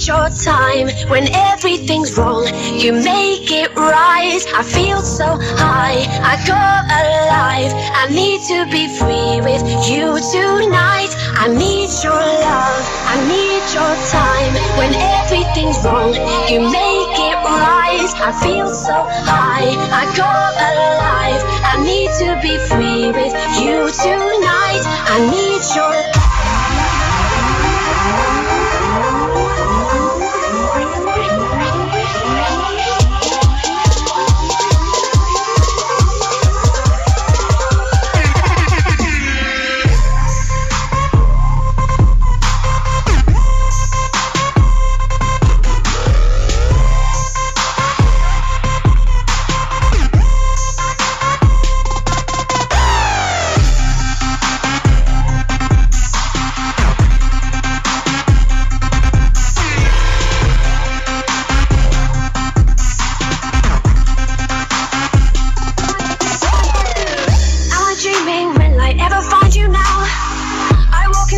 your time when everything's wrong. You make it right. I feel so high, I go alive. I need to be free with you tonight. I need your love, I need your time when everything's wrong. You make it right. I feel so high, I go alive. I need to be free with you tonight. I need your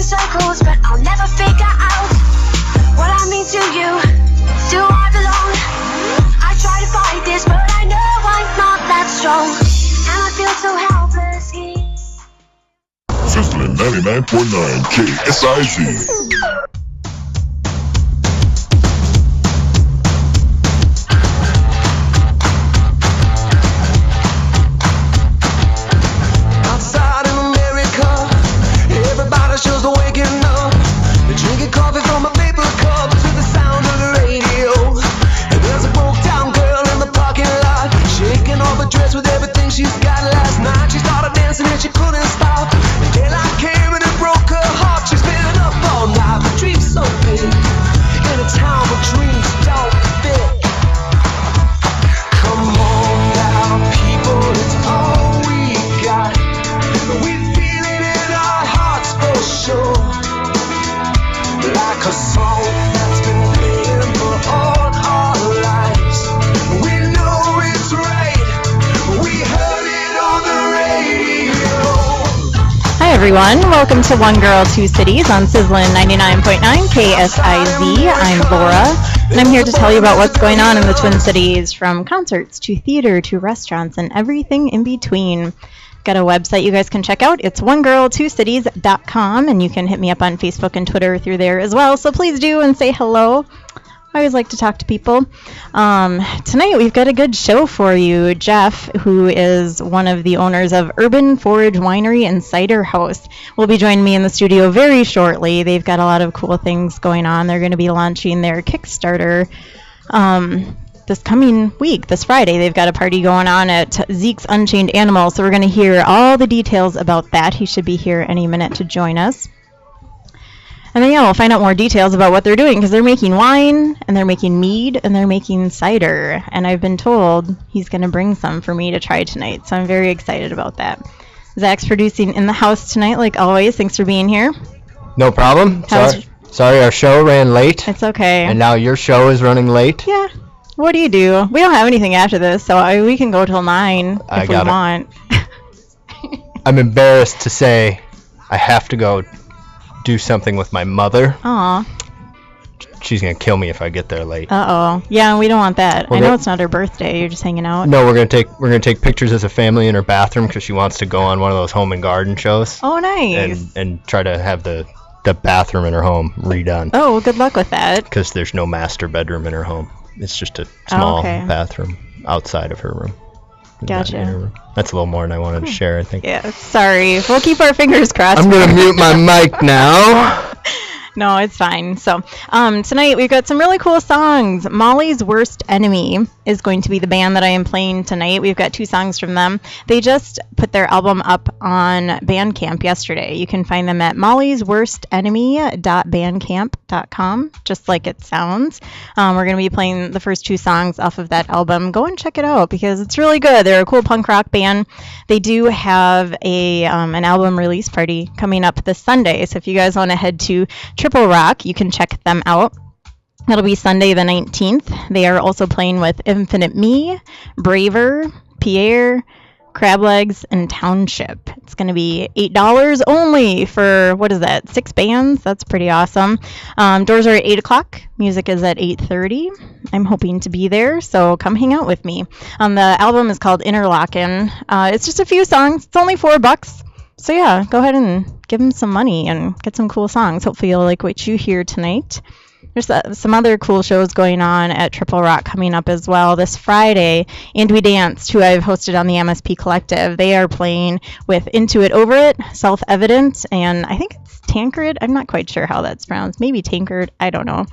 circles, but I'll never figure out what I mean to you. Do I belong? I try to fight this, but I know I'm not that strong, and I feel so helpless here. Sizzlin 99.9 KSIZ. Everyone, welcome to One Girl, Two Cities on Sizzlin 99.9 KSIZ. I'm Laura, and I'm here to tell you about what's going on in the Twin Cities, from concerts to theater to restaurants and everything in between. Got a website you guys can check out. It's onegirl2cities.com, and you can hit me up on Facebook and Twitter through there as well, so please do and say hello. I always like to talk to people. Tonight we've got a good show for you. Jeff, who is one of the owners of Urban Forage Winery and Cider House, will be joining me in the studio very shortly. They've got a lot of cool things going on. They're going to be launching their Kickstarter this coming week, this Friday. They've got a party going on at Zeke's Unchained Animal, so we're going to hear all the details about that. He should be here any minute to join us. And then, we'll find out more details about what they're doing, because they're making wine, and they're making mead, and they're making cider. And I've been told he's going to bring some for me to try tonight, so I'm very excited about that. Zach's producing in the house tonight, like always. Thanks for being here. No problem. Sorry, our show ran late. It's okay. And now your show is running late. Yeah. What do? We don't have anything after this, so we can go till 9 if we want. I'm embarrassed to say I have to go do something with my mother. Aw. She's gonna kill me if I get there late. Uh-oh. Yeah, we don't want that. I know it's not her birthday. You're just hanging out. No, we're gonna take pictures as a family in her bathroom, because she wants to go on one of those home and garden shows. Oh, nice. And try to have the bathroom in her home redone. Oh, well, good luck with that. Because there's no master bedroom in her home. It's just a small bathroom outside of her room. Gotcha. That's a little more than I wanted to share, I think. Yeah, sorry. We'll keep our fingers crossed. I'm going to mute my mic now. No, it's fine. So, tonight we've got some really cool songs. Molly's Worst Enemy is going to be the band that I am playing tonight. We've got 2 songs from them. They just put their album up on Bandcamp yesterday. You can find them at mollysworstenemy.bandcamp.com, just like it sounds. We're going to be playing the first 2 songs off of that album. Go and check it out, because it's really good. They're a cool punk rock band. They do have an album release party coming up this Sunday. So if you guys want to head to Triple Rock, you can check them out. It'll be Sunday the 19th. They are also playing with Infinite Me, Braver, Pierre, Crab Legs, and Township. It's going to be $8 only for, what is that, 6 bands? That's pretty awesome. Doors are at 8 o'clock. Music is at 8:30. I'm hoping to be there, so come hang out with me. The album is called Interlockin'. It's just a few songs. It's only $4. So yeah, go ahead and give them some money and get some cool songs. Hopefully you'll like what you hear tonight. There's some other cool shows going on at Triple Rock coming up as well this Friday. And We Danced, who I've hosted on the MSP Collective. They are playing with Into It, Over It, Self-Evident, and I think it's Tancred. I'm not quite sure how that's pronounced. Maybe Tancred. I don't know.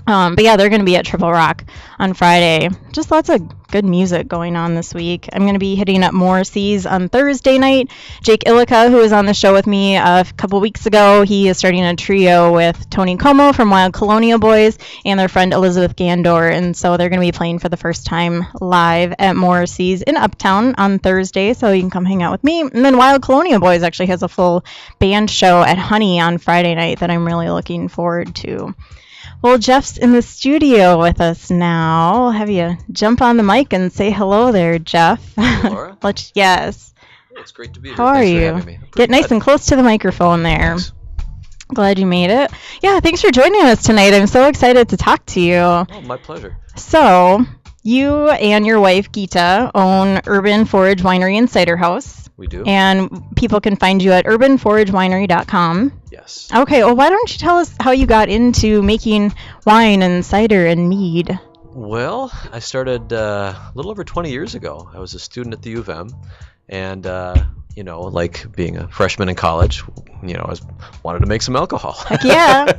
But yeah, they're going to be at Triple Rock on Friday. Just lots of good music going on this week. I'm going to be hitting up Morrissey's on Thursday night. Jake Illica, who was on the show with me a couple weeks ago, he is starting a trio with Tony Como from Wild Colonial Boys and their friend Elizabeth Gandor. And so they're going to be playing for the first time live at Morrissey's in Uptown on Thursday. So you can come hang out with me. And then Wild Colonial Boys actually has a full band show at Honey on Friday night that I'm really looking forward to. Well, Jeff's in the studio with us now. I'll have you jump on the mic and say hello there, Jeff. Hey, Laura. Yes. Yeah, it's great to be here. How are Thanks for you? having me. Get nice and close to the microphone there. Thanks. Glad you made it. Yeah, thanks for joining us tonight. I'm so excited to talk to you. Oh, my pleasure. So, you and your wife, Geeta, own Urban Forage Winery and Cider House. We do. And people can find you at urbanforagewinery.com. Yes. Okay, well, why don't you tell us how you got into making wine and cider and mead? Well, I started a little over 20 years ago. I was a student at the U of M, and like being a freshman in college, wanted to make some alcohol. Heck yeah.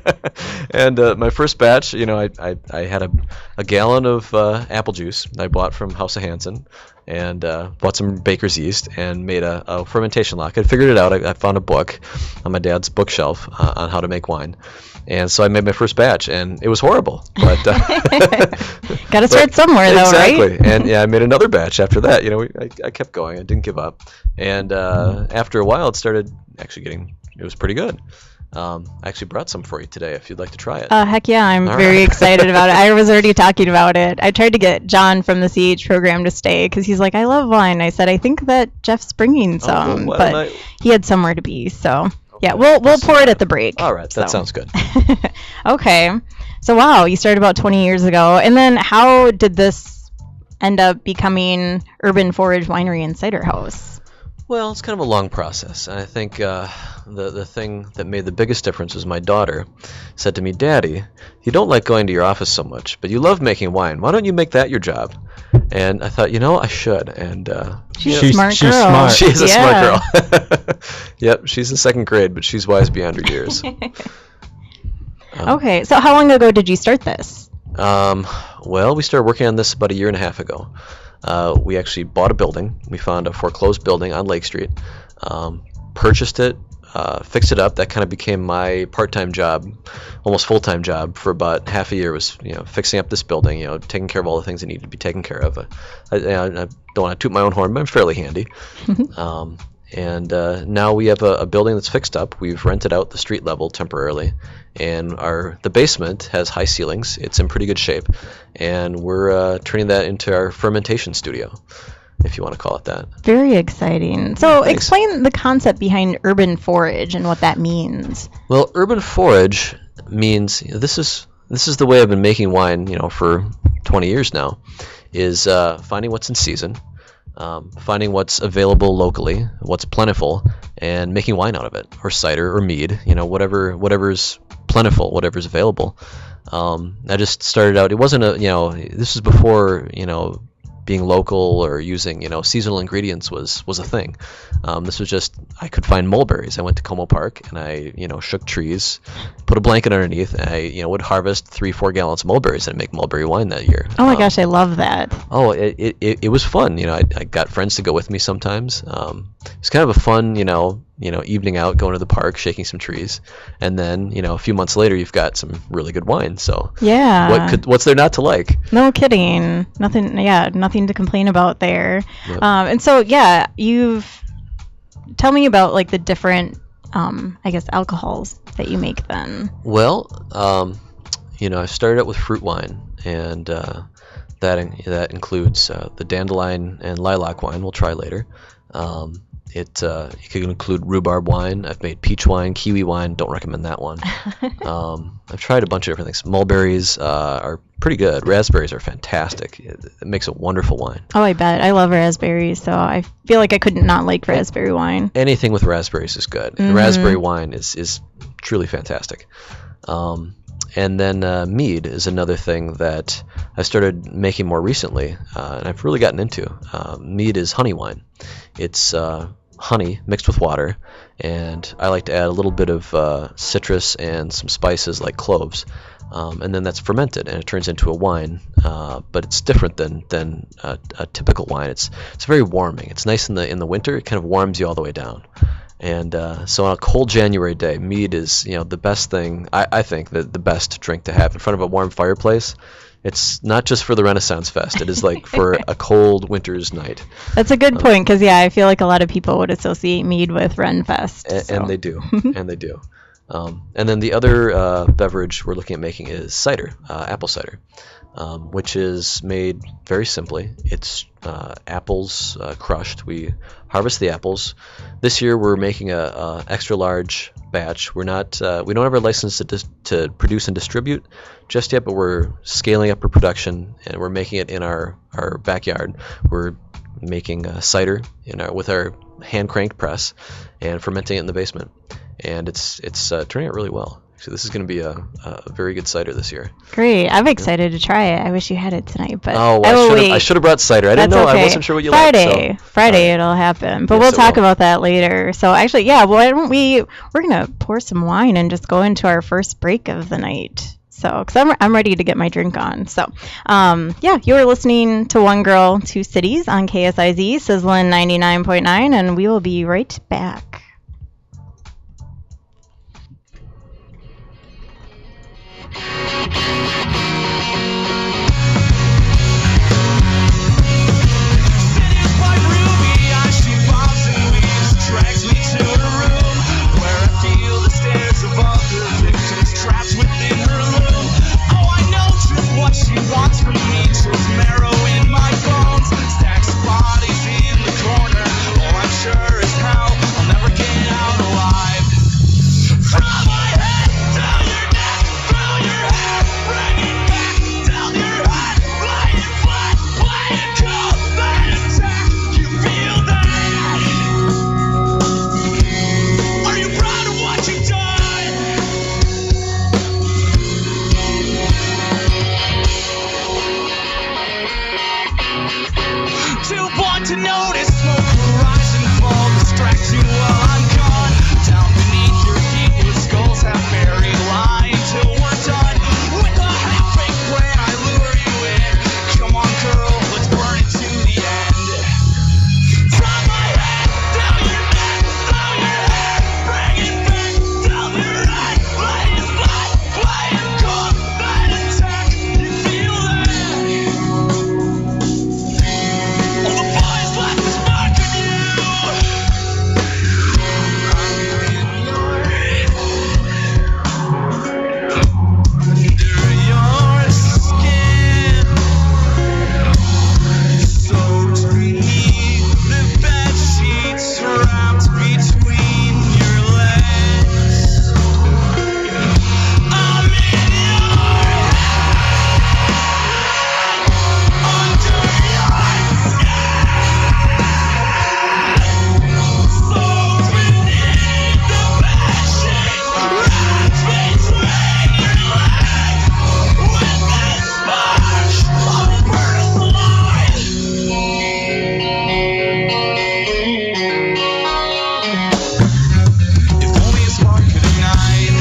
And my first batch, I had a gallon of apple juice I bought from House of Hansen, and bought some baker's yeast and made a fermentation lock. I figured it out. I found a book on my dad's bookshelf on how to make wine. And so I made my first batch, and it was horrible. But got to start somewhere, though, exactly. right? And yeah, I made another batch after that. I kept going. I didn't give up. And after a while, it started actually it was pretty good. I actually brought some for you today if you'd like to try it. Heck yeah, I'm All very right. excited about it. I was already talking about it. I tried to get John from the CH program to stay because he's like, I love wine. I said, I think that Jeff's bringing some, well, but he had somewhere to be. So yeah, we'll pour it at the break. All right, that So. sounds good. Okay. So wow, you started about 20 years ago. And then how did this end up becoming Urban Forage Winery and Cider House? Well, it's kind of a long process. And I think the thing that made the biggest difference was my daughter said to me, Daddy, you don't like going to your office so much, but you love making wine. Why don't you make that your job? And I thought, I should. And She's a smart girl. smart. she is a smart girl. Yep, she's in second grade, but she's wise beyond her years. Okay, so how long ago did you start this? Well, we started working on this about a year and a half ago. We actually bought a building. We found a foreclosed building on Lake Street, purchased it, fixed it up. That kind of became my part-time job, almost full-time job for about half a year. Was fixing up this building, taking care of all the things that needed to be taken care of. I don't want to toot my own horn, but I'm fairly handy. And now we have a building that's fixed up. We've rented out the street level temporarily, and the basement has high ceilings. It's in pretty good shape, and we're turning that into our fermentation studio, if you want to call it that. Very exciting. So Thanks. explain the concept behind Urban Forage and what that means. Well, urban forage means this is the way I've been making wine, for 20 years now, is finding what's in season. Finding what's available locally, what's plentiful, and making wine out of it, or cider, or mead, whatever's plentiful, whatever's available. I just started out. It wasn't this was before being local or using seasonal ingredients was a thing. This was just I could find mulberries. I went to Como Park and I shook trees, put a blanket underneath, and I would harvest 3-4 gallons of mulberries and make mulberry wine that year. Oh my gosh, I love that. Oh, it was fun. I got friends to go with me sometimes. It's kind of a fun evening out, going to the park, shaking some trees, and then a few months later you've got some really good wine. So Yeah. what's there not to like? No kidding. Nothing to complain about there. Yep. And so tell me about like the different alcohols that you make then. Well, I started out with fruit wine, and that includes the dandelion and lilac wine. We'll try later. It could include rhubarb wine. I've made peach wine, kiwi wine. Don't recommend that one. I've tried a bunch of different things. Mulberries are pretty good. Raspberries are fantastic. It makes a wonderful wine. Oh, I bet. I love raspberries, so I feel like I could not like raspberry wine. Anything with raspberries is good. Mm-hmm. And raspberry wine is truly fantastic. And then mead is another thing that I started making more recently, and I've really gotten into. Mead is honey wine. It's honey mixed with water, and I like to add a little bit of citrus and some spices like cloves, and then that's fermented and it turns into a wine. But it's different than a typical wine. It's very warming. It's nice in the winter. It kind of warms you all the way down. And so on a cold January day, mead is the best thing. I think the best drink to have in front of a warm fireplace. It's not just for the Renaissance Fest. It is like for a cold winter's night. That's a good point, because I feel like a lot of people would associate mead with Ren Fest. And they do. And they do. And then the other beverage we're looking at making is cider, apple cider, which is made very simply. It's apples crushed. We harvest the apples. This year we're making a extra large batch. We don't have our license to produce and distribute just yet, but we're scaling up our production, and we're making it in our backyard. We're making cider with our hand cranked press and fermenting it in the basement, and it's turning out really well. So this is going to be a very good cider this year. Great. I'm excited to try it. I wish you had it tonight, but I should have brought cider. I didn't know. Okay. I wasn't sure what you liked. Friday it'll happen. But we'll talk about that later. So actually, why don't we're going to pour some wine and just go into our first break of the night. So, because I'm ready to get my drink on. So, you were listening to One Girl, Two Cities on KSIZ, Sizzlin 99.9, and we will be right back. She wants from me, chills marrow in my bones, stacks bodies in the corner. Oh, I'm sure as hell I'll never get out alive. From my head down your neck, through your hair, bring it back down your head, lying flat, playing cold, that attack. You feel that? Are you proud of what you've done? Too blind to notice smoke rise and fall, distract you while I'm gone. Down beneath your feet, with skulls half buried, lying till we're done. With a half-baked plan, I lure you in. Come on, girl, let's burn it to the end. From my head down your neck, through your hair, bring it back down your head, laying flat, playing cold, that attack. You feel that? All the boys left this mark on you. Under your skin, soaked beneath the bed sheets, wrapped between your legs. I'm in your head, under your soaked beneath the bed sheets, wrapped between your legs. With this sponge, I'll burn us alive. If only a spark could ignite.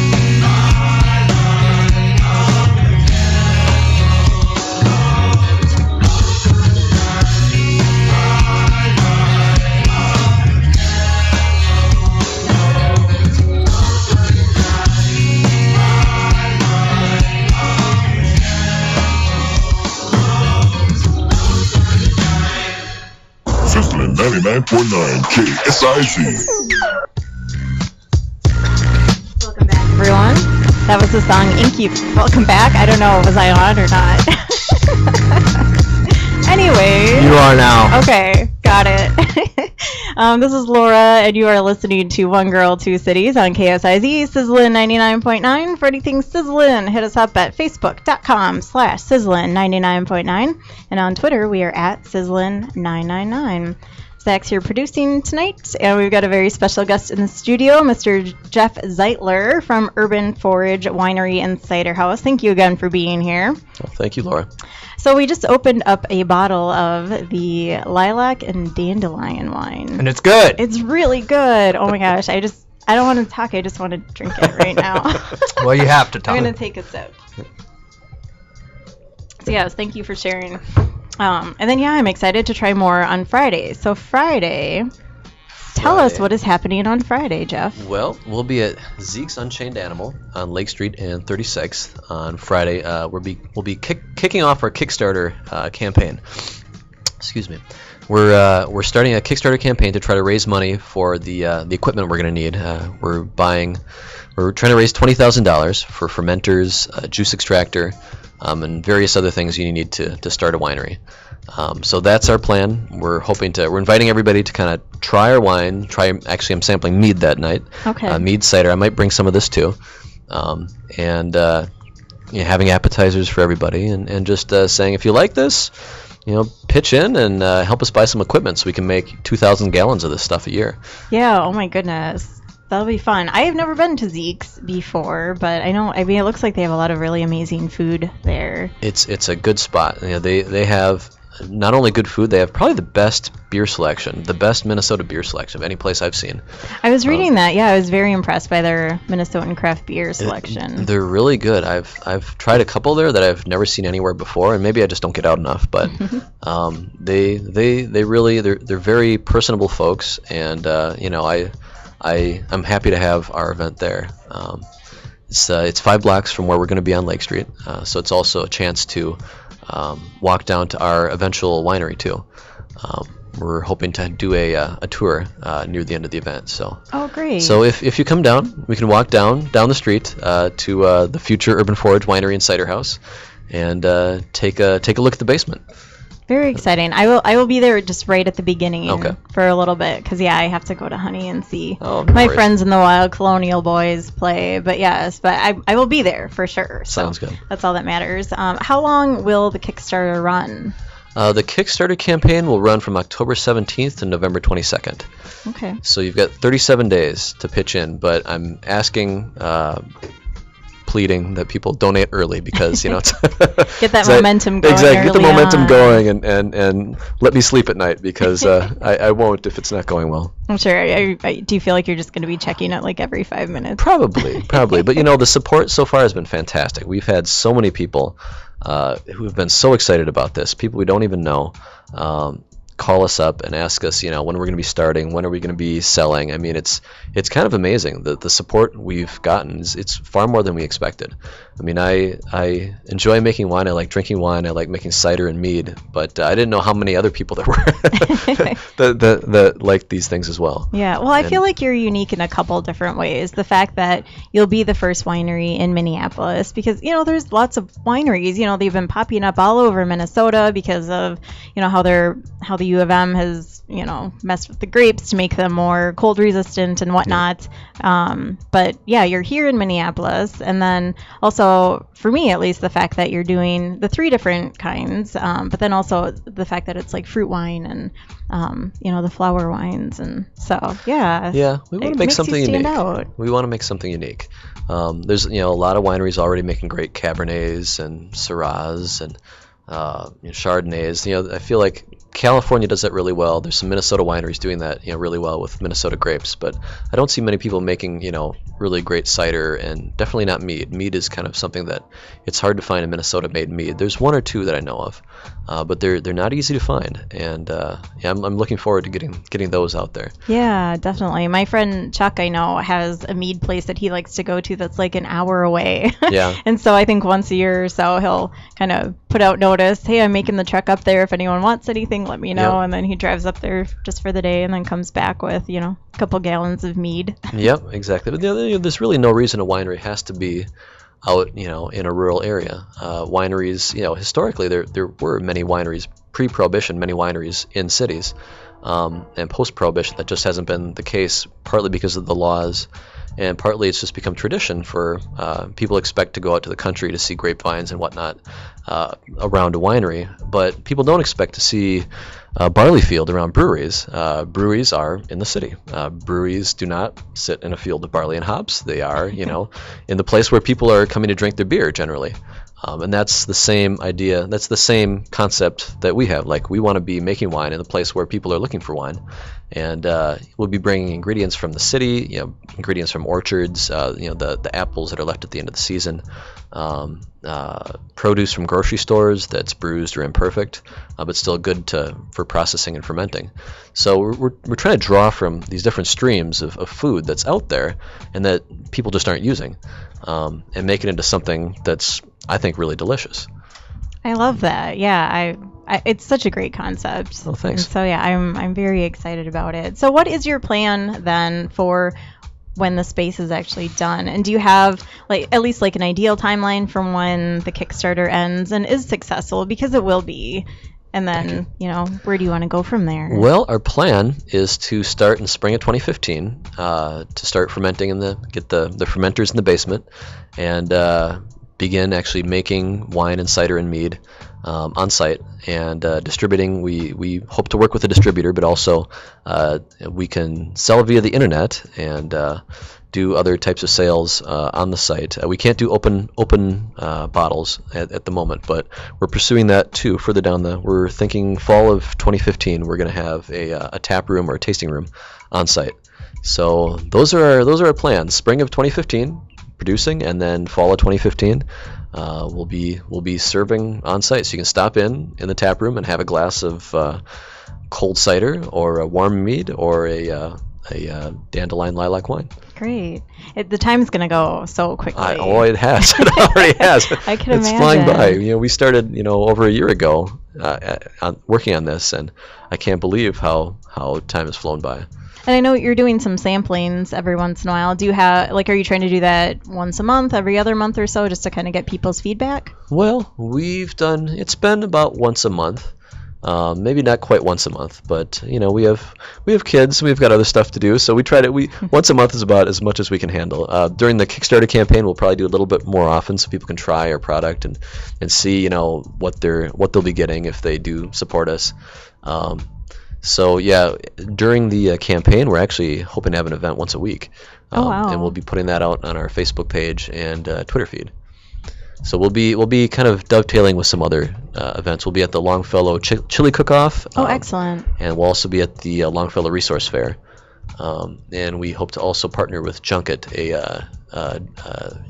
Sizzlin 99.9 KSIZ. Welcome back, everyone. That was the song Inky. Welcome back. I don't know, was I on or not? Anyway. You are now. Okay, got it. This is Laura, and you are listening to One Girl, Two Cities on KSIZ, Sizzlin 99.9. For anything Sizzlin, hit us up at facebook.com/Sizzlin99.9. And on Twitter, we are at Sizzlin999. Zach's here producing tonight, and we've got a very special guest in the studio, Mr. Jeff Zeitler from Urban Forage Winery and Cider House. Thank you again for being here. Well, thank you, Laura. So we just opened up a bottle of the Lilac and Dandelion wine. And it's good. It's really good. Oh my gosh, I don't want to talk, I just want to drink it right now. Well, you have to talk. I'm going to take a sip. So yes, thank you for sharing. And then, I'm excited to try more on Friday. So Friday, tell us what is happening on Friday, Jeff. Well, we'll be at Zeke's Unchained Animal on Lake Street and 36th on Friday. We'll be kicking off our Kickstarter campaign. Excuse me. We're starting a Kickstarter campaign to try to raise money for the equipment we're going to need. We're trying to raise $20,000 for fermenters, juice extractor, and various other things you need to start a winery. So that's our plan. We're inviting everybody to kind of try our wine. Actually, I'm sampling mead that night. Okay. Mead cider. I might bring some of this too. And having appetizers for everybody, and just saying, if you like this, pitch in and help us buy some equipment so we can make 2,000 gallons of this stuff a year. Yeah. Oh my goodness. That'll be fun. I have never been to Zeke's before, but it looks like they have a lot of really amazing food there. It's a good spot. They have not only good food, they have probably the best beer selection, the best Minnesota beer selection of any place I've seen. I was reading that. Yeah, I was very impressed by their Minnesotan craft beer selection. They're really good. I've tried a couple there that I've never seen anywhere before, and maybe I just don't get out enough. But they're very personable folks, and I'm happy to have our event there. It's 5 blocks from where we're going to be on Lake Street, so it's also a chance to walk down to our eventual winery too. We're hoping to do a tour near the end of the event. So. Oh, great! So if you come down, we can walk down the street to the future Urban Forage Winery and Cider House, and take a look at the basement. Very exciting. I will be there just right at the beginning for a little bit, because I have to go to Honey and see my friends in the Wild Colonial Boys play. But I will be there for sure. So sounds good. That's all that matters. How long will the Kickstarter run? The Kickstarter campaign will run from October 17th to November 22nd. Okay. So you've got 37 days to pitch in, but I'm asking, pleading that people donate early, because it's get that momentum going. Exactly, get the momentum on. going, and let me sleep at night, because I won't if it's not going well. I'm sure. Do you feel like you're just going to be checking it like every 5 minutes? Probably. But the support so far has been fantastic. We've had so many people who have been so excited about this. People we don't even know call us up and ask us, when we're going to be starting, when are we going to be selling. I mean, it's kind of amazing. The support we've gotten it's far more than we expected. I mean, I enjoy making wine. I like drinking wine. I like making cider and mead. But I didn't know how many other people there were that like these things as well. Yeah. Well, I feel like you're unique in a couple different ways. The fact that you'll be the first winery in Minneapolis, because there's lots of wineries. They've been popping up all over Minnesota because of how the U of M has messed with the grapes to make them more cold resistant and whatnot. But you're here in Minneapolis, and then also, for me at least, the fact that you're doing the 3 different kinds, but then also the fact that it's like fruit wine and the flower wines, and so we want to make something unique. We want to make something unique. There's a lot of wineries already making great Cabernets and Syrahs and Chardonnays. I feel like California does that really well. There's some Minnesota wineries doing that, really well with Minnesota grapes, but I don't see many people making, really great cider, and definitely not mead. Mead is kind of something that it's hard to find a Minnesota-made mead. There's 1 or 2 that I know of, but they're not easy to find, and I'm looking forward to getting those out there. Yeah, definitely. My friend Chuck, I know, has a mead place that he likes to go to that's like an hour away. Yeah. And so I think once a year or so he'll kind of put out notice, hey, I'm making the trek up there. If anyone wants anything, let me know. Yep. And then he drives up there just for the day and then comes back with, a couple gallons of mead. Yep, exactly. But there's really no reason a winery has to be out, in a rural area. Wineries, historically there were many wineries, pre-Prohibition, many wineries in cities, and post-Prohibition that just hasn't been the case, partly because of the laws, and partly it's just become tradition for people expect to go out to the country to see grapevines and whatnot around a winery, but people don't expect to see a barley field around breweries. Breweries are in the city. Breweries do not sit in a field of barley and hops. They are, in the place where people are coming to drink their beer generally. And that's the same idea. That's the same concept that we have. Like, we want to be making wine in the place where people are looking for wine, and we'll be bringing ingredients from the city. Ingredients from orchards. The apples that are left at the end of the season. Produce from grocery stores that's bruised or imperfect, but still good for processing and fermenting. So we're trying to draw from these different streams of food that's out there and that people just aren't using, and make it into something that's, I think, really delicious. I love that. Yeah, it's such a great concept. Oh, thanks. And so yeah, I'm very excited about it. So what is your plan then for when the space is actually done? And do you have at least an ideal timeline from when the Kickstarter ends and is successful, because it will be? And then, where do you want to go from there? Well, our plan is to start in spring of 2015, to start fermenting get the fermenters in the basement, and begin actually making wine and cider and mead on site, and distributing. We hope to work with a distributor, but also we can sell via the internet and do other types of sales on the site. We can't do open bottles at the moment, but we're pursuing that too. Further down we're thinking fall of 2015. We're going to have a tap room or a tasting room on site. So those are our plans. Spring of 2015. Producing, and then fall of 2015 we'll be serving on site, so you can stop in the tap room and have a glass of cold cider or a warm mead or a dandelion lilac wine. Great. The time's gonna go so quickly. It has. It already has. I can imagine. It's flying by. We started over a year ago working on this, and I can't believe how time has flown by. And I know you're doing some samplings every once in a while. Do you have, are you trying to do that once a month, every other month or so, just to kind of get people's feedback? Well, it's been about once a month. Maybe not quite once a month, but we have kids, we've got other stuff to do, so we try to once a month is about as much as we can handle. During the Kickstarter campaign, we'll probably do a little bit more often, so people can try our product and see what they'll be getting if they do support us. So yeah, during the campaign, we're actually hoping to have an event once a week. Wow. And we'll be putting that out on our Facebook page and Twitter feed. So we'll be kind of dovetailing with some other events. We'll be at the Longfellow Chili Cook-Off. Excellent. And we'll also be at the Longfellow Resource Fair. And we hope to also partner with Junket, a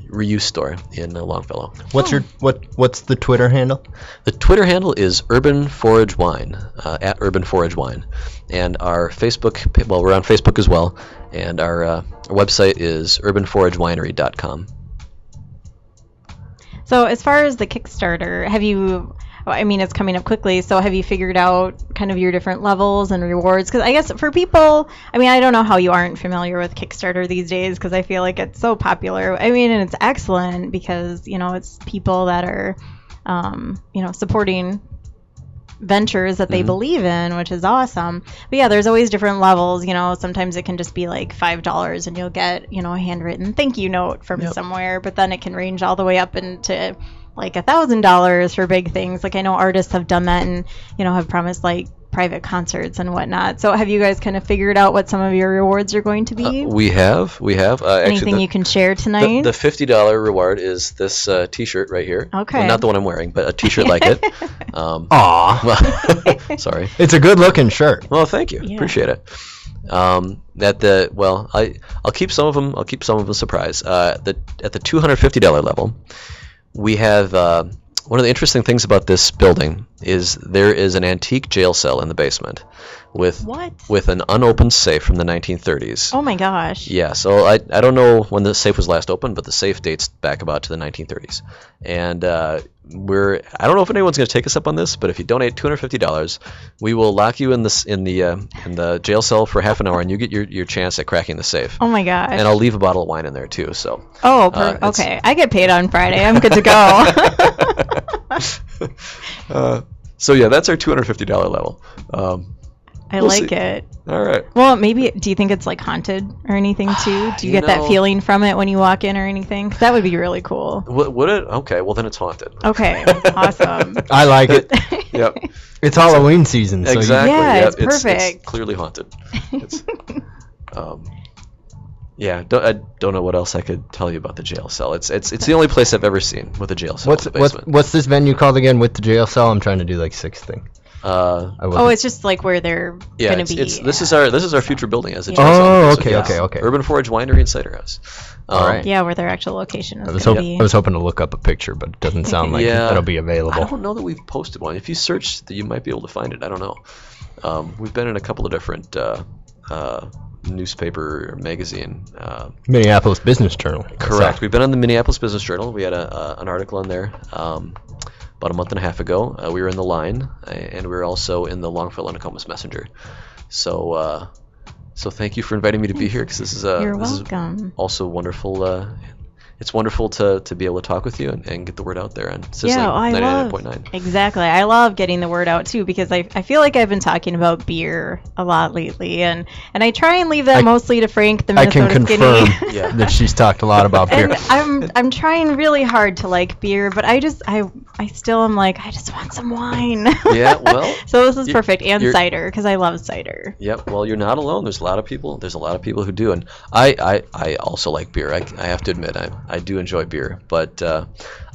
reuse store in Longfellow. What's the Twitter handle? The Twitter handle is Urban Forage Wine, at Urban Forage Wine, and our Facebook. Well, we're on Facebook as well, and our website is urbanforagewinery.com. So as far as the Kickstarter, it's coming up quickly, so have you figured out kind of your different levels and rewards? Because I guess for people, I don't know how you aren't familiar with Kickstarter these days, because I feel like it's so popular. And it's excellent because, it's people that are, supporting ventures that they believe in, which is awesome. But yeah, there's always different levels. Sometimes it can just be like $5 and you'll get, a handwritten thank you note from somewhere, but then it can range all the way up into like $1,000 for big things. I know artists have done that and, have promised private concerts and whatnot. So have you guys kind of figured out what some of your rewards are going to be? We have. Anything you can share tonight? The $50 reward is this T-shirt right here. Okay. Well, not the one I'm wearing, but a T-shirt like it. Aw. Sorry. It's a good-looking shirt. Well, thank you. Yeah. Appreciate it. I'll keep some of them. I'll keep some of them a surprise. At the $250 level, we have one of the interesting things about this building is there is an antique jail cell in the basement with What? with an unopened safe from the 1930s. Oh my gosh. Yeah, so I don't know when the safe was last opened, but the safe dates back about to the 1930s. And I don't know if anyone's going to take us up on this, but if you donate $250, we will lock you in the jail cell for half an hour, and you get your chance at cracking the safe. Oh my gosh. And I'll leave a bottle of wine in there too. So. Oh, okay. I get paid on Friday. I'm good to go. So yeah, that's our $250 level. I we'll like see. it. All right. Well, maybe, do you think it's like haunted or anything too? Do you get that feeling from it when you walk in or anything? 'Cause that would be really cool. Would it? Okay, well then it's haunted. Okay, awesome. I like it. Yep. It's Halloween season, so Exactly. Yeah, Yep, it's perfect. It's clearly haunted. It's, yeah, I don't know what else I could tell you about the jail cell. It's the only place I've ever seen with a jail cell in the basement. What's this venue called again with the jail cell? I'm trying to do like 6th thing. It's just like where they're gonna be. This is our future building as a jail Oh, cell. okay. Urban Forage Winery and Cider House. All right. Yeah, where their actual location is. I was hoping to look up a picture, but it doesn't sound like that'll be available. I don't know that we've posted one. If you search, you might be able to find it. I don't know. We've been in a couple of different newspaper or magazine. Minneapolis Business Journal. Correct. We've been on the Minneapolis Business Journal. We had an article on there about a month and a half ago. We were in the Line, and we were also in the Longfellow Nokomis Messenger. So thank you for inviting me to be here, because this is You're this welcome. is also wonderful. It's wonderful to be able to talk with you and get the word out there on Sizzlin 99.9. Exactly. I love getting the word out too, because I feel like I've been talking about beer a lot lately, and I try and leave that mostly to Frank, the Minnesota I can Skinny. confirm that she's talked a lot about beer. And I'm trying really hard to like beer, but I still am like, I just want some wine. Yeah, well. So this is perfect, and cider, because I love cider. Yep. Well, you're not alone. There's a lot of people who do, and I also like beer. I have to admit, I do enjoy beer, but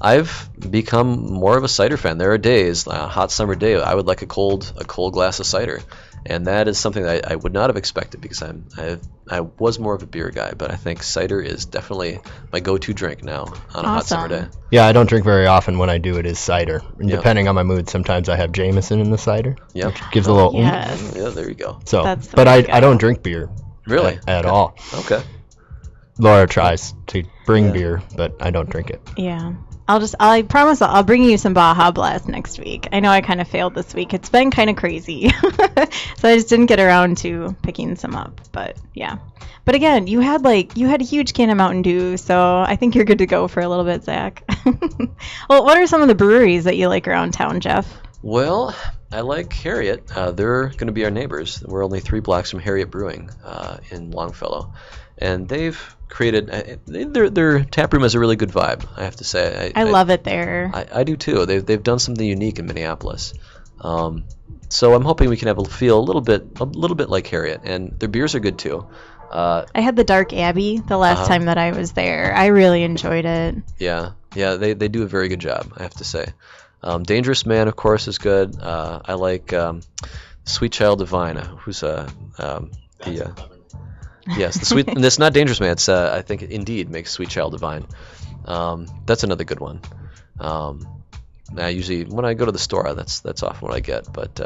I've become more of a cider fan. There are days, a hot summer day, I would like a cold glass of cider, and that is something that I would not have expected, because I was more of a beer guy, but I think cider is definitely my go-to drink now on a hot summer day. Yeah, I don't drink very often. When I do, it is cider. And depending on my mood, sometimes I have Jameson in the cider. Yeah, gives a little. Yes. Yeah, there you go. So, That's the but way to I go. don't drink beer. Really? At all. Okay. Laura tries to bring beer, but I don't drink it. Yeah. I promise I'll bring you some Baja Blast next week. I know I kind of failed this week. It's been kind of crazy. So I just didn't get around to picking some up, but yeah. But again, you had a huge can of Mountain Dew, so I think you're good to go for a little bit, Zach. Well, what are some of the breweries that you like around town, Jeff? Well, I like Harriet. They're going to be our neighbors. We're only 3 blocks from Harriet Brewing in Longfellow, and they've created their tap room has a really good vibe, I have to say. I love it there. I do too. They've done something unique in Minneapolis. So I'm hoping we can have a little bit like Harriet, and their beers are good too. I had the Dark Abbey the last time that I was there. I really enjoyed it. Yeah, they do a very good job, I have to say. Dangerous Man, of course, is good. I like Sweet Child Divine, who's yes, the sweet. And it's not Dangerous Man. It's I think Indeed makes Sweet Child Divine. That's another good one. I usually, when I go to the store, that's often what I get. But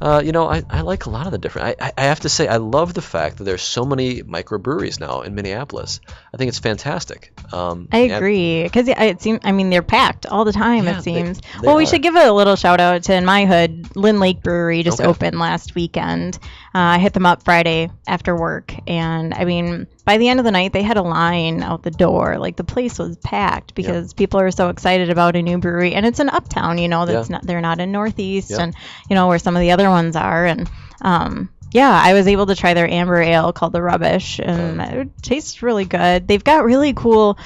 I like a lot of the different. I have to say, I love the fact that there's so many microbreweries now in Minneapolis. I think it's fantastic. I agree, because it seems. I mean, they're packed all the time. Yeah, it seems. they Well, we are. should give a little shout out to in my hood, Lynn Lake Brewery just opened last weekend. I hit them up Friday after work, and I mean, by the end of the night, they had a line out the door. Like, the place was packed because people are so excited about a new brewery, and it's in Uptown. That's not. They're not in Northeast, and where some of the other ones are, and I was able to try their amber ale called The Rubbish, and it tastes really good. They've got really cool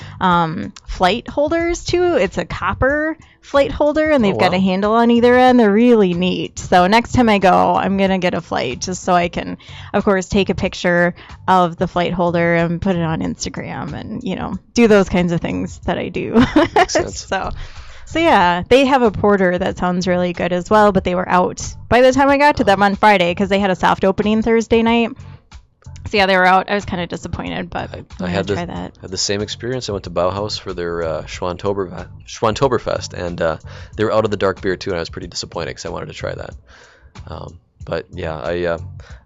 flight holders too. It's a copper flight holder, and they've got a handle on either end. They're really neat. So next time I go, I'm gonna get a flight just so I can, of course, take a picture of the flight holder and put it on Instagram, and do those kinds of things that I do. Makes sense. So yeah, they have a porter that sounds really good as well, but they were out by the time I got to them on Friday because they had a soft opening Thursday night. So yeah, they were out. I was kind of disappointed, but I I'm had gonna try that. had the same experience. I went to Bauhaus for their Schwantoberfest, and they were out of the dark beer too, and I was pretty disappointed because I wanted to try that. But yeah, I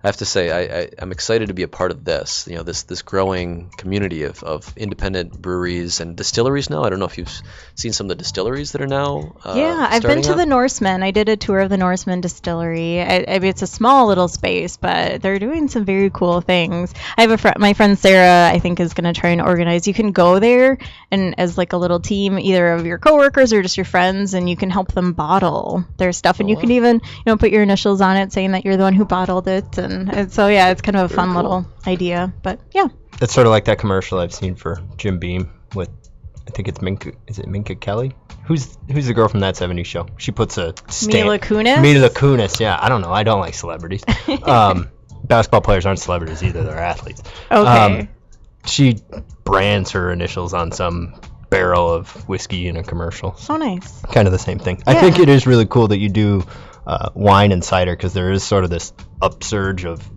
have to say I'm excited to be a part of this. This growing community of independent breweries and distilleries now. I don't know if you've seen some of the distilleries that are now. Yeah, I've been to the Norseman. I did a tour of the Norseman distillery. I mean, it's a small little space, but they're doing some very cool things. I have my friend Sarah, I think, is going to try and organize. You can go there and as like a little team, either of your coworkers or just your friends, and you can help them bottle their stuff. And you can even, put your initials on it, saying that you're the one who bottled it. And so yeah, it's kind of a fun little idea. But yeah, It's sort of like that commercial I've seen for Jim Beam with, I think it's Minka. Is it Minka Kelly? Who's the girl from that '70s show? She puts a Mila Kunis. Mila Kunis. Yeah, I don't know. I don't like celebrities. Basketball players aren't celebrities either. They're athletes. Okay. She brands her initials on some barrel of whiskey in a commercial. Oh, nice. Kind of the same thing. Yeah. I think it is really cool that you do wine and cider, because there is sort of this upsurge of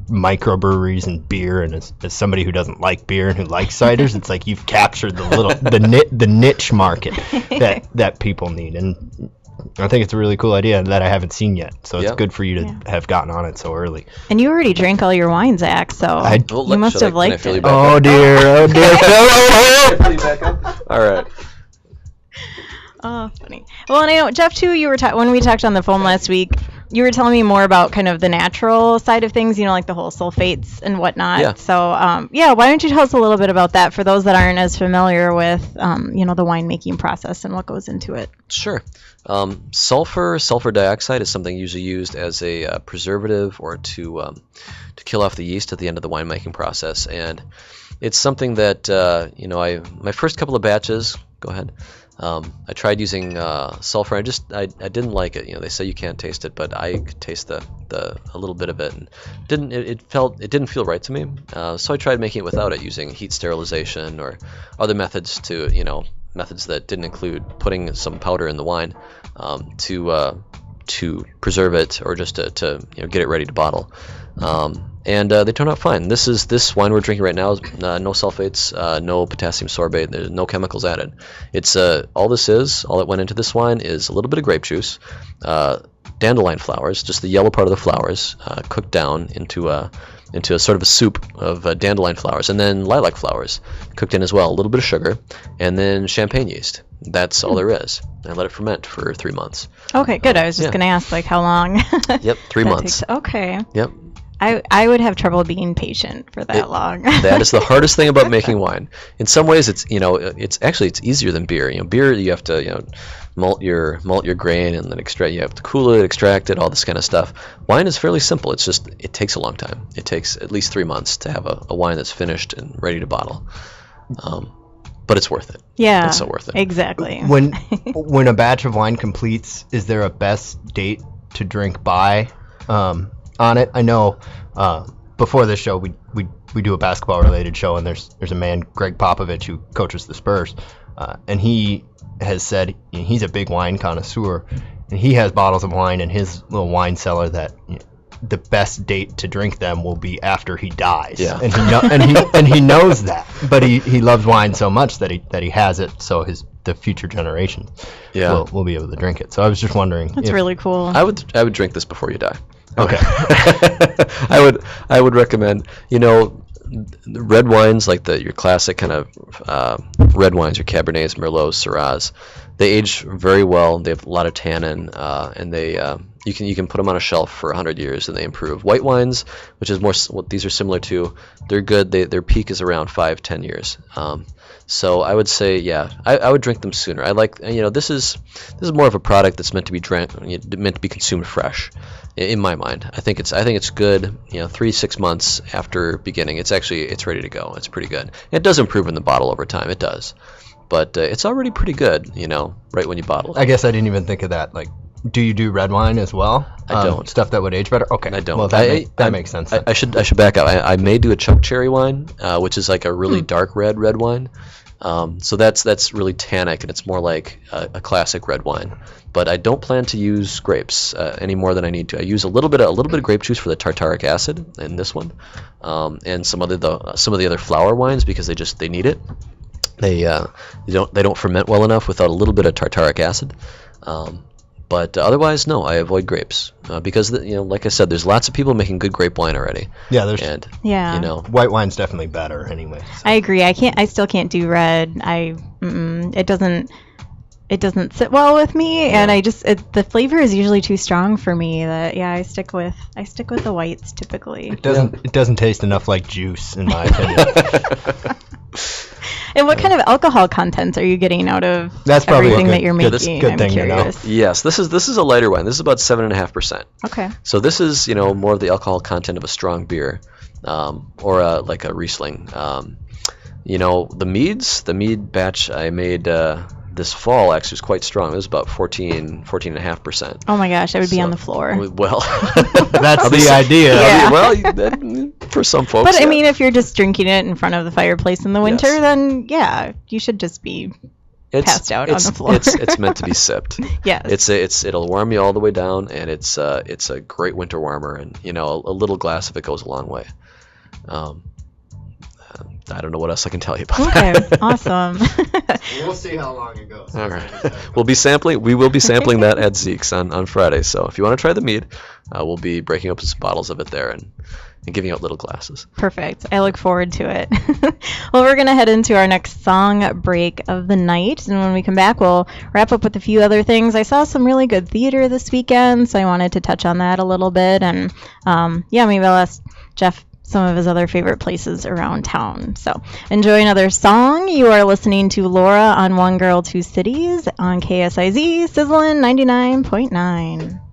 microbreweries and beer, and as somebody who doesn't like beer and who likes ciders, it's like you've captured the niche market that people need, and I think it's a really cool idea that I haven't seen yet. So it's good for you to have gotten on it so early. And you already drank all your wine, Zach, so you must have liked it. Oh dear, All right. Oh, funny. Well, and I know, Jeff, too, you were when we talked on the phone last week, you were telling me more about kind of the natural side of things, like the whole sulfates and whatnot. Yeah. So, why don't you tell us a little bit about that for those that aren't as familiar with, the winemaking process and what goes into it? Sure. Sulfur dioxide is something usually used as a preservative or to kill off the yeast at the end of the winemaking process, and it's something that my first couple of batches. Go ahead. I tried using sulfur. I didn't like it. They say you can't taste it, but I could taste a little bit of it, and it didn't feel right to me. So I tried making it without it, using heat sterilization or other methods methods that didn't include putting some powder in the wine to preserve it, or just to get it ready to bottle. And they turn out fine. This wine we're drinking right now is no sulfates, no potassium sorbate. There's no chemicals added. It's all that went into this wine is a little bit of grape juice, dandelion flowers, just the yellow part of the flowers, cooked down into a sort of a soup of dandelion flowers, and then lilac flowers cooked in as well. A little bit of sugar, and then champagne yeast. That's all there is. I let it ferment for 3 months. Okay, good. I was just going to ask, how long? Yep, 3 months. Okay. Yep. I would have trouble being patient for that long. That is the hardest thing about making wine. In some ways, it's it's easier than beer. Beer, you have to malt your grain and then extract. You have to cool it, extract it, all this kind of stuff. Wine is fairly simple. It's just it takes a long time. It takes at least 3 months to have a wine that's finished and ready to bottle. But it's worth it. Yeah, it's so worth it. Exactly. When a batch of wine completes, is there a best date to drink by? On it, I know before this show we do a basketball related show, and there's a man, Greg Popovich, who coaches the Spurs, and he has said he's a big wine connoisseur, and he has bottles of wine in his little wine cellar that the best date to drink them will be after he dies. Yeah. and he knows that, but he loves wine so much that he has it, so the future generations will be able to drink it. So I was just wondering. That's really cool. I would drink this before you die. Okay. I would recommend, red wines, like your classic kind of red wines, your Cabernets, Merlots, Syrahs. They age very well. They have a lot of tannin, and they you can put them on a shelf for 100 years and they improve. White wines, which is what these are similar to, they're good. Their peak is around 5-10 years. So I would say, I would drink them sooner. I like, this is more of a product that's meant to be consumed fresh. In my mind, I think it's good. 3-6 months after beginning, it's ready to go. It's pretty good. It does improve in the bottle over time. It does, but it's already pretty good. Right when you bottle it. I guess I didn't even think of that. Like, do you do red wine as well? I don't. Stuff that would age better. Okay, I don't. Well, that makes sense. I should back up. I may do a choke cherry wine, which is like a really dark red wine. So that's really tannic, and it's more like a classic red wine. But I don't plan to use grapes any more than I need to. I use a little bit of grape juice for the tartaric acid in this one, and some of the other flower wines because they need it. They don't ferment well enough without a little bit of tartaric acid. But otherwise, no, I avoid grapes because like I said, there's lots of people making good grape wine already. Yeah, white wine's definitely better anyway. So. I agree. I still can't do red. It doesn't sit well with me, and the flavor is usually too strong for me. I stick with the whites typically. It doesn't taste enough like juice in my opinion. And what kind of alcohol content are you getting out of everything that you're making? Good thing to know. Yes, this is a lighter wine. This is about 7.5%. Okay. So this is more of the alcohol content of a strong beer, or like a Riesling. The mead batch I made this fall actually was quite strong. It was about 14.5%. Oh my gosh, I would be on the floor. Well, that's the idea. Yeah. For some folks. But I mean, if you're just drinking it in front of the fireplace in the winter, then yeah, you should just be passed out on the floor. It's meant to be sipped. Yes. It'll warm you all the way down, and it's a great winter warmer, and a little glass of it goes a long way. I don't know what else I can tell you about that. Okay, awesome. We'll see how long it goes. All right. We will be sampling that at Zeke's on Friday. So if you want to try the mead, we'll be breaking open some bottles of it there and giving out little glasses. Perfect. I look forward to it. Well, we're going to head into our next song break of the night. And when we come back, we'll wrap up with a few other things. I saw some really good theater this weekend, so I wanted to touch on that a little bit. And maybe I'll ask Jeff some of his other favorite places around town. So enjoy another song. You are listening to Laura on One Girl, Two Cities on KSIZ, Sizzlin 99.9.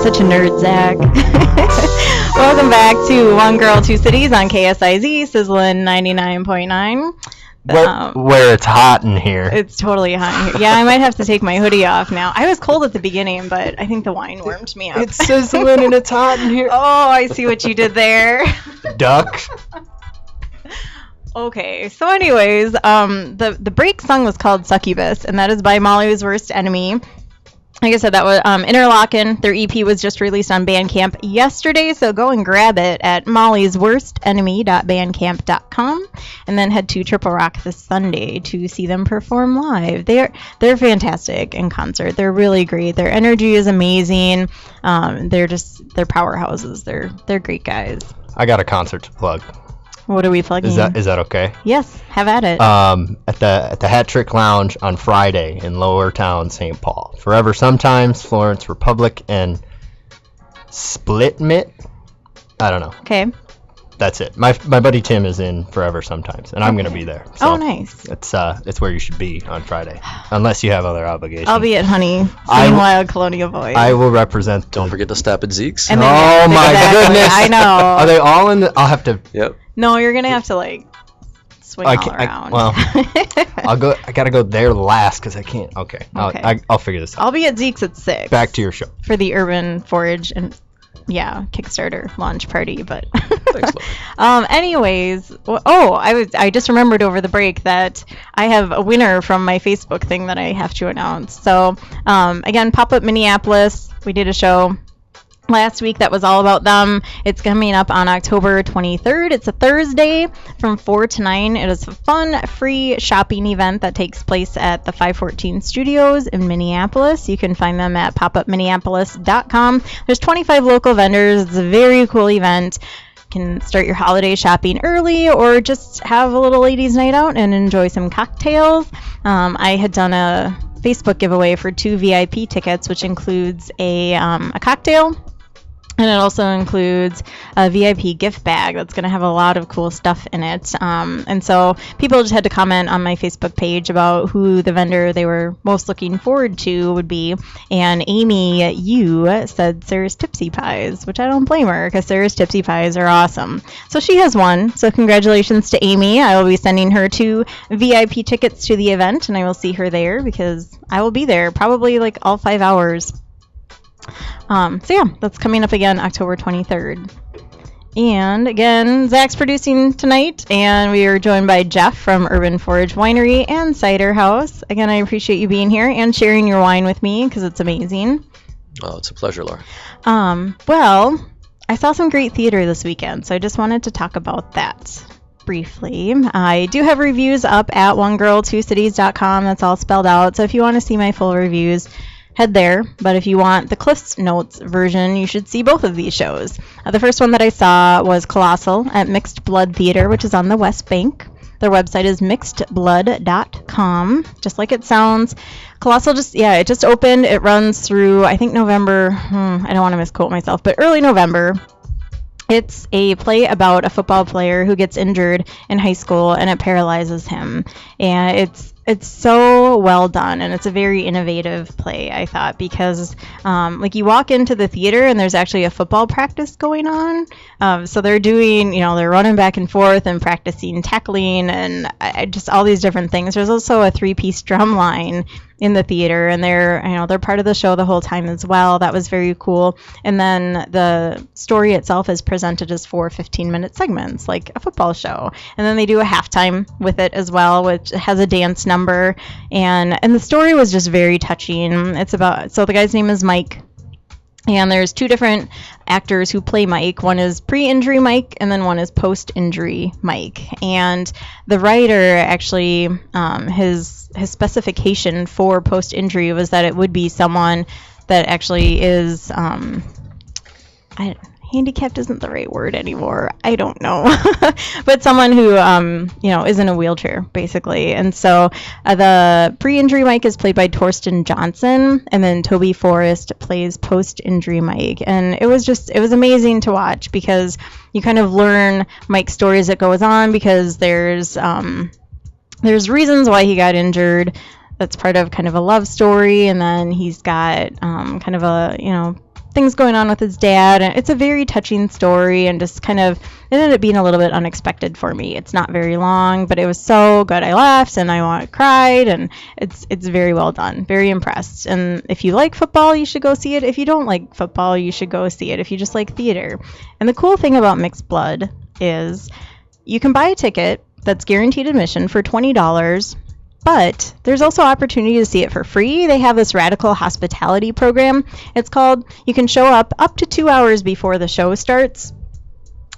Such a nerd, Zach. Welcome back to One Girl, Two Cities on KSIZ, Sizzlin 99.9. where it's hot in here. It's totally hot in here. Yeah, I might have to take my hoodie off now. I was cold at the beginning, but I think the wine warmed me up. It's sizzling and it's hot in here. Oh, I see what you did there. Duck. Okay, so anyways, the break song was called Succubus, and that is by Molly's Worst Enemy. Like I said, that was Interlockin'. Their EP was just released on Bandcamp yesterday, so go and grab it at mollysworstenemy.bandcamp.com, and then head to Triple Rock this Sunday to see them perform live. They're fantastic in concert. They're really great. Their energy is amazing. They're powerhouses. They're great guys. I got a concert to plug. What are we plugging? Is that okay? Yes, have at it. At the Hat Trick Lounge on Friday in Lower Town, St. Paul. Forever Sometimes, Florence Republic, and Split Mitt. I don't know. Okay. That's it. My buddy Tim is in Forever Sometimes, and I'm gonna be there. So nice. It's where you should be on Friday, unless you have other obligations. I'll be at Honey, singing Wild Colonial Boys. I will represent. Don't forget to stop at Zeke's. Oh my goodness! I know. Are they all in? I'll have to. Yep. No, you're gonna have to swing all around. I'll go. I gotta go there last because I can't. Okay. I'll figure this out. I'll be at Zeke's at 6. Back to your show for the Urban Forage and Kickstarter launch party. But thanks, Laura. anyways, I just remembered over the break that I have a winner from my Facebook thing that I have to announce. So again, Pop Up Minneapolis. We did a show last week that was all about them. It's coming up on October 23rd. It's a Thursday from 4 to 9. It is a fun, free shopping event that takes place at the 514 Studios in Minneapolis. You can find them at popupminneapolis.com. There's 25 local vendors. It's a very cool event. You can start your holiday shopping early or just have a little ladies' night out and enjoy some cocktails. I had done a Facebook giveaway for 2 VIP tickets, which includes a cocktail. And it also includes a VIP gift bag that's going to have a lot of cool stuff in it. And so people just had to comment on my Facebook page about who the vendor they were most looking forward to would be. And Amy, you said Sarah's Tipsy Pies, which I don't blame her because Sarah's Tipsy Pies are awesome. So she has won. So congratulations to Amy. I will be sending her 2 VIP tickets to the event, and I will see her there because I will be there probably all 5 hours. That's coming up again October 23rd. And again, Zach's producing tonight, and we are joined by Jeff from Urban Forage Winery and Cider House. Again, I appreciate you being here and sharing your wine with me because it's amazing. Oh, it's a pleasure, Laura. Well, I saw some great theater this weekend, so I just wanted to talk about that briefly. I do have reviews up at onegirl2cities.com. That's all spelled out. So if you want to see my full reviews, head there. But if you want the Cliff's Notes version, you should see both of these shows. The first one that I saw was Colossal at Mixed Blood Theater, which is on the West Bank. Their website is mixedblood.com, just like it sounds. Colossal it just opened. It runs through, I think, November. I don't want to misquote myself, but early November. It's a play about a football player who gets injured in high school and it paralyzes him. And it's so well done, and it's a very innovative play, I thought, because you walk into the theater and there's actually a football practice going on. So they're doing, they're running back and forth and practicing tackling and just all these different things. There's also a 3-piece drum line in the theater, and they're part of the show the whole time as well. That was very cool. And then the story itself is presented as 4 15-minute segments, like a football show. And then they do a halftime with it as well, which has a dance number. And the story was just very touching. So the guy's name is Mike. And there's 2 different actors who play Mike. One is pre-injury Mike, and then one is post-injury Mike. And the writer actually, his specification for post-injury was that it would be someone that actually is, handicapped isn't the right word anymore. I don't know. But someone who, is in a wheelchair, basically. And so the pre-injury Mike is played by Torsten Johnson, and then Toby Forrest plays post-injury Mike. And it was amazing to watch because you kind of learn Mike's story as it goes on, because there's reasons why he got injured. That's part of kind of a love story. And then he's got kind of a, things going on with his dad, and it's a very touching story, and just kind of, it ended up being a little bit unexpected for me. It's not very long, but it was so good. I laughed and I cried, and it's very well done. Very impressed. And if you like football, you should go see it. If you don't like football, you should go see it. If you just like theater. And the cool thing about Mixed Blood is you can buy a ticket that's guaranteed admission for $20. But there's also opportunity to see it for free. They have this radical hospitality program. It's called, you can show up to 2 hours before the show starts.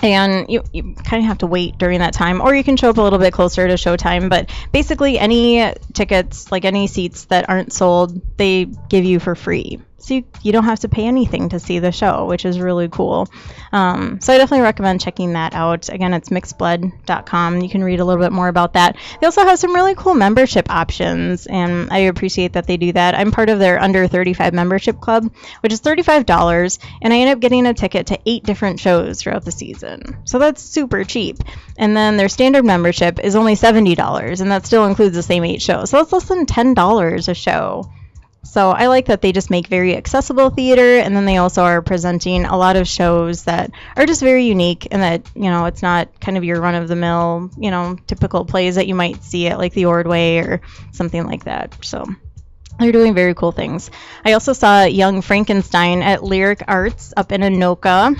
And you kind of have to wait during that time, or you can show up a little bit closer to showtime. But basically, any tickets, like any seats that aren't sold, they give you for free. So you don't have to pay anything to see the show, which is really cool. So I definitely recommend checking that out. Again, it's mixedblood.com. You can read a little bit more about that. They also have some really cool membership options, and I appreciate that they do that. I'm part of their under 35 membership club, which is $35, and I end up getting a ticket to 8 different shows throughout the season. So that's super cheap. And then their standard membership is only $70, and that still includes the same 8 shows. So it's less than $10 a show. So I like that they just make very accessible theater, and then they also are presenting a lot of shows that are just very unique, and that, it's not kind of your run-of-the-mill, typical plays that you might see at like the Ordway or something like that. So they're doing very cool things. I also saw Young Frankenstein at Lyric Arts up in Anoka.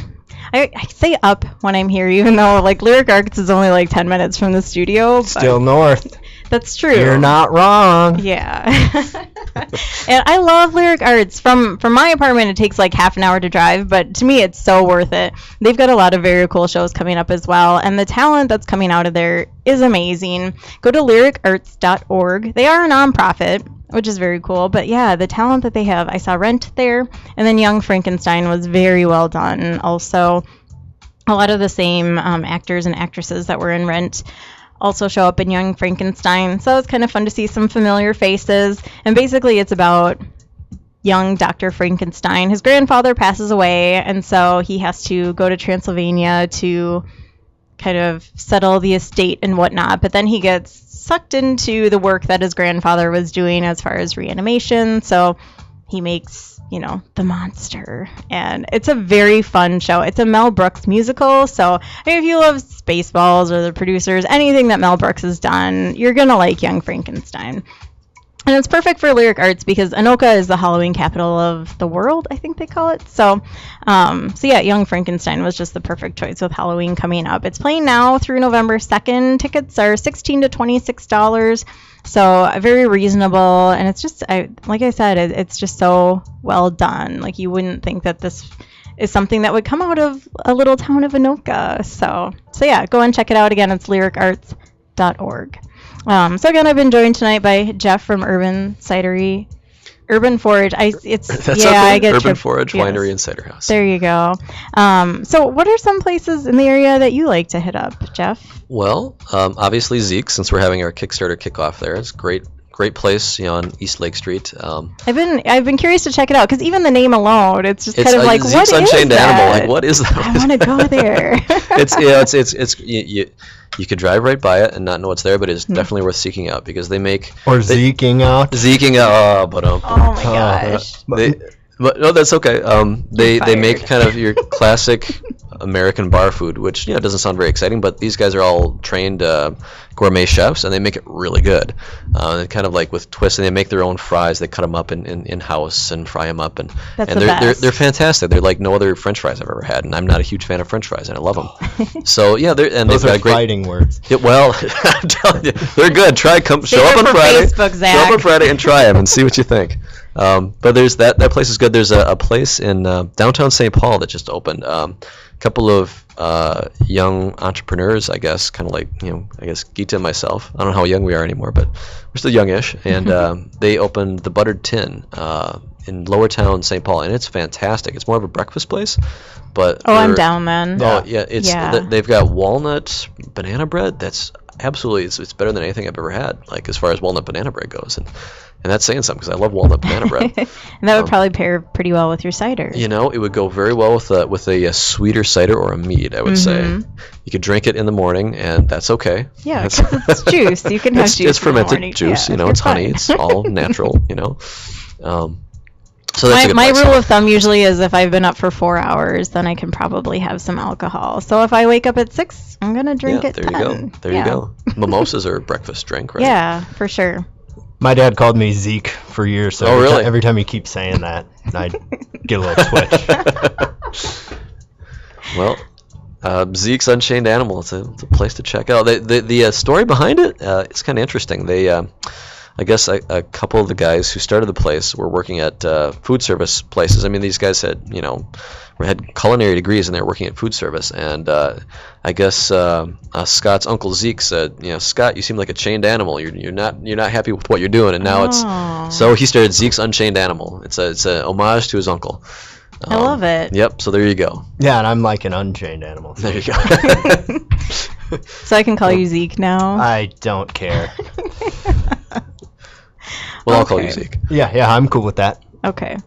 I say up when I'm here, even though like Lyric Arts is only like 10 minutes from the studio. Still north. That's true. You're not wrong. Yeah. And I love Lyric Arts. From my apartment, it takes like half an hour to drive, but to me, it's so worth it. They've got a lot of very cool shows coming up as well, and the talent that's coming out of there is amazing. Go to lyricarts.org. They are a nonprofit, which is very cool. But yeah, the talent that they have. I saw Rent there, and then Young Frankenstein was very well done. Also, a lot of the same actors and actresses that were in Rent also show up in Young Frankenstein. So it's kind of fun to see some familiar faces. And basically it's about young Dr. Frankenstein. His grandfather passes away, and so he has to go to Transylvania to kind of settle the estate and whatnot. But then he gets sucked into the work that his grandfather was doing as far as reanimation. So he makes, the monster. And it's a very fun show. It's a Mel Brooks musical. So if you love Spaceballs or the producers, anything that Mel Brooks has done, you're going to like Young Frankenstein. And it's perfect for Lyric Arts because Anoka is the Halloween capital of the world, I think they call it. So yeah, Young Frankenstein was just the perfect choice with Halloween coming up. It's playing now through November 2nd. Tickets are $16 to $26. So very reasonable. And it's just, like I said, it's just so well done. Like you wouldn't think that this is something that would come out of a little town of Anoka. So yeah, go and check it out. Again, it's lyricarts.org. So again, I've been joined tonight by Jeff from Urban Forage. I get Urban tripped. Forage Yes. Winery and Cider House. There you go. So what are some places in the area that you like to hit up, Jeff? Well, obviously Zeke, since we're having our Kickstarter kickoff there, it's great place, on East Lake Street. I've been curious to check it out because even the name alone, it's just kind of like, Zeke's what is Unchained that? Animal. Like, what is that? I want to go there. You could drive right by it and not know what's there, but it's definitely worth seeking out because they make Zeking out. Oh my gosh. But no, that's okay. They make kind of your classic American bar food, which doesn't sound very exciting, but these guys are all trained gourmet chefs, and they make it really good. And kind of like with twists, and they make their own fries. They cut them up in house and fry them up, and they're fantastic. They're like no other French fries I've ever had, and I'm not a huge fan of French fries, and I love them. So yeah, those are fighting words. Yeah, well, I'm telling you, they're good. Show up on Friday. Facebook, Zach. Show up on Friday and try them and see what you think. But there's that place is good. There's a place in downtown St. Paul that just opened. A couple of young entrepreneurs, I guess, kind of like I guess Gita and myself. I don't know how young we are anymore, but we're still youngish. And they opened the Buttered Tin in Lower Town, St. Paul, and it's fantastic. It's more of a breakfast place, but I'm down then. Oh yeah, they've got walnut banana bread. That's absolutely it's better than anything I've ever had. Like as far as walnut banana bread goes, and that's saying something because I love walnut banana bread. And that would probably pair pretty well with your cider. It would go very well with a sweeter cider or a mead, I would say. You could drink it in the morning, and that's okay. Yeah, because it's juice. You can have juice. It's fermented in the morning. juice. It's honey. It's all natural. So that's a good My place. rule of thumb usually is if I've been up for 4 hours, then I can probably have some alcohol. So if I wake up at 6, I'm gonna drink at there 10. you go. There you go. Mimosas are a breakfast drink, right? Yeah, for sure. My dad called me Zeke for years, so Oh, really? every time he keeps saying that, I'd get a little twitch. Well, Zeke's Unchained Animal. It's a place to check out. The story behind it, it's kind of interesting. They, I guess, a couple of the guys who started the place were working at food service places. I mean, these guys had culinary degrees and they were working at food service. And I guess Scott's uncle Zeke said, Scott, you seem like a chained animal. You're not happy with what you're doing. And now so he started Zeke's Unchained Animal. It's a homage to his uncle. I love it. Yep. So there you go. Yeah, and I'm like an unchained animal. There you go. So I can call you Zeke now. I don't care. Well, I'll call you Okay. Zeke. Yeah, I'm cool with that. Okay.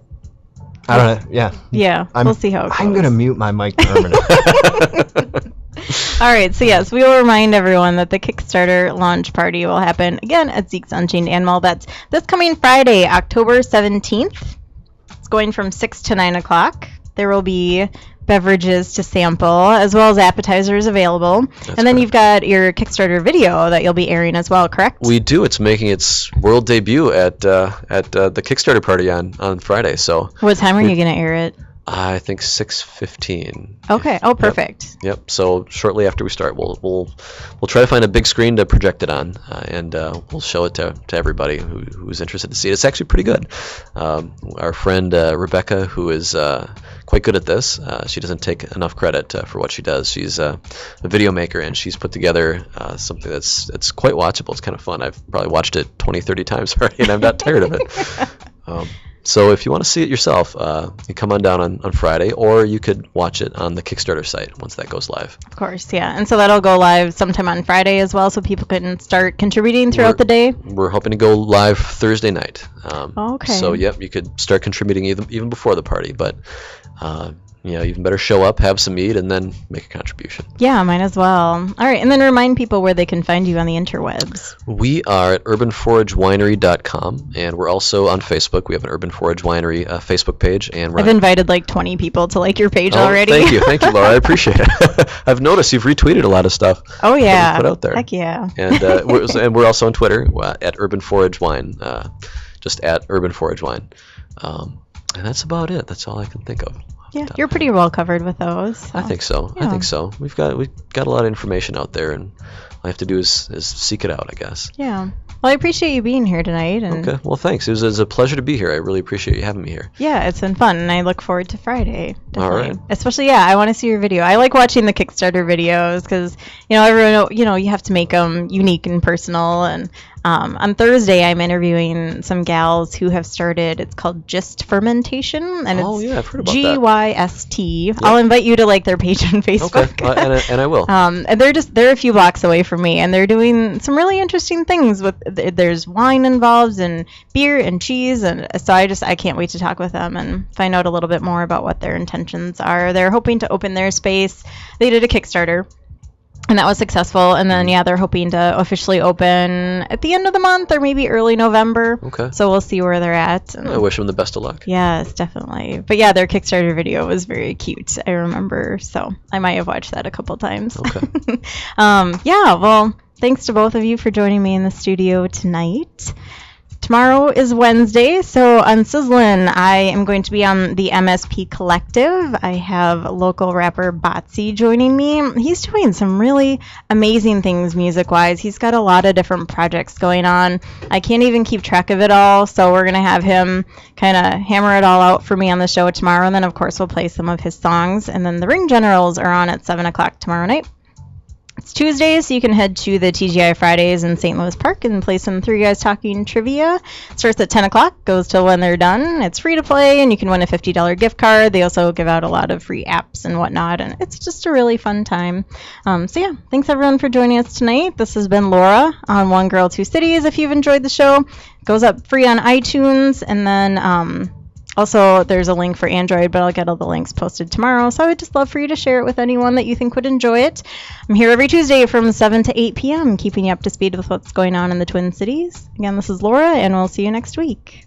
I don't know. Yeah. Yeah, we'll see how it goes. I'm gonna mute my mic permanently. All right, so yes, we will remind everyone that the Kickstarter launch party will happen again at Zeke's Unchained Animal. That's this coming Friday, October 17th. It's going from 6 to 9 o'clock. There will be beverages to sample as well as appetizers available. And then you've got your Kickstarter video that you'll be airing as well, correct? We do. It's making its world debut at the Kickstarter party on Friday. So What time are you going to air it? I think 6:15. Okay. Oh, perfect. Yep. So shortly after we start, we'll try to find a big screen to project it on, and we'll show it to everybody who's interested to see it. It's actually pretty good. Our friend Rebecca, who is quite good at this, she doesn't take enough credit for what she does. She's a video maker, and she's put together something that's quite watchable. It's kind of fun. I've probably watched it 20, 30 times already, and I'm not tired of it. So if you want to see it yourself, you come on down on Friday, or you could watch it on the Kickstarter site once that goes live. Of course, yeah. And so that'll go live sometime on Friday as well, so people can start contributing throughout the day. We're hoping to go live Thursday night. Okay. So, yep, you could start contributing even before the party, but even better show up, have some meat, and then make a contribution. Yeah, might as well. All right, and then remind people where they can find you on the interwebs. We are at urbanforagewinery.com, and we're also on Facebook. We have an Urban Forage Winery Facebook page. And we're I've invited like 20 people to like your page Oh, already. Thank you, Laura. I appreciate it. I've noticed you've retweeted a lot of stuff. Oh, yeah. that we put out there. Heck yeah. And we're also on Twitter at Urban Forage Wine, just at Urban Forage Wine. And that's about it. That's all I can think of. Yeah, you're pretty well covered with those. So. I think so. Yeah. I think so. We've got a lot of information out there, and all I have to do is seek it out, I guess. Yeah. Well, I appreciate you being here tonight. And Okay. Well, thanks. It was a pleasure to be here. I really appreciate you having me here. yeah, it's been fun, and I look forward to Friday. Definitely. All right. Especially, yeah, I want to see your video. I like watching the Kickstarter videos because, everyone, you have to make them unique and personal. And on Thursday, I'm interviewing some gals who have started. It's called Gist Fermentation, and Oh, it's yeah, I've heard about GYST. I'll invite you to like their page on Facebook. Okay. And I will. And they're a few blocks away from me, and they're doing some really interesting things. There's wine involved, and beer and cheese, and so I can't wait to talk with them and find out a little bit more about what their intentions are. They're hoping to open their space. They did a Kickstarter, and that was successful. And then they're hoping to officially open at the end of the month or maybe early November. Okay. So we'll see where they're at. And I wish them the best of luck. yes, definitely. But yeah, their Kickstarter video was very cute. I remember, so I might have watched that a couple times. Okay. Yeah, well, thanks to both of you for joining me in the studio tonight. Tomorrow is Wednesday, so on Sizzlin, I am going to be on the MSP Collective. I have local rapper Botsy joining me. He's doing some really amazing things music-wise. He's got a lot of different projects going on. I can't even keep track of it all, so we're going to have him kind of hammer it all out for me on the show tomorrow, and then, of course, we'll play some of his songs. And then the Ring Generals are on at 7 o'clock tomorrow night. It's Tuesday, so you can head to the TGI Fridays in St. Louis Park and play some Three Guys Talking trivia. It starts at 10 o'clock, goes till when they're done. It's free to play, and you can win a $50 gift card. They also give out a lot of free apps and whatnot, and it's just a really fun time. So yeah, thanks everyone for joining us tonight. This has been Laura on One Girl, Two Cities. If you've enjoyed the show, it goes up free on iTunes, and then also, there's a link for Android, but I'll get all the links posted tomorrow. So I would just love for you to share it with anyone that you think would enjoy it. I'm here every Tuesday from 7 to 8 p.m., keeping you up to speed with what's going on in the Twin Cities. Again, this is Laura, and we'll see you next week.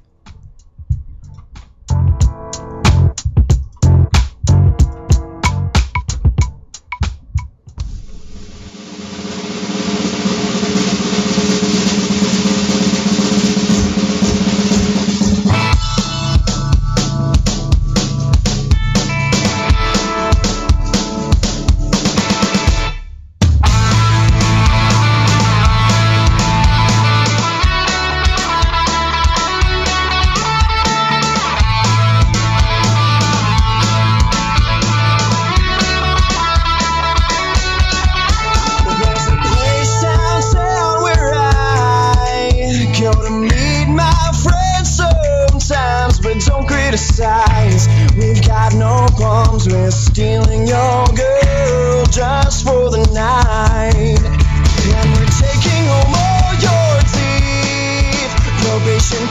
We're stealing your girl just for the night. And we're taking home all your teeth. Probation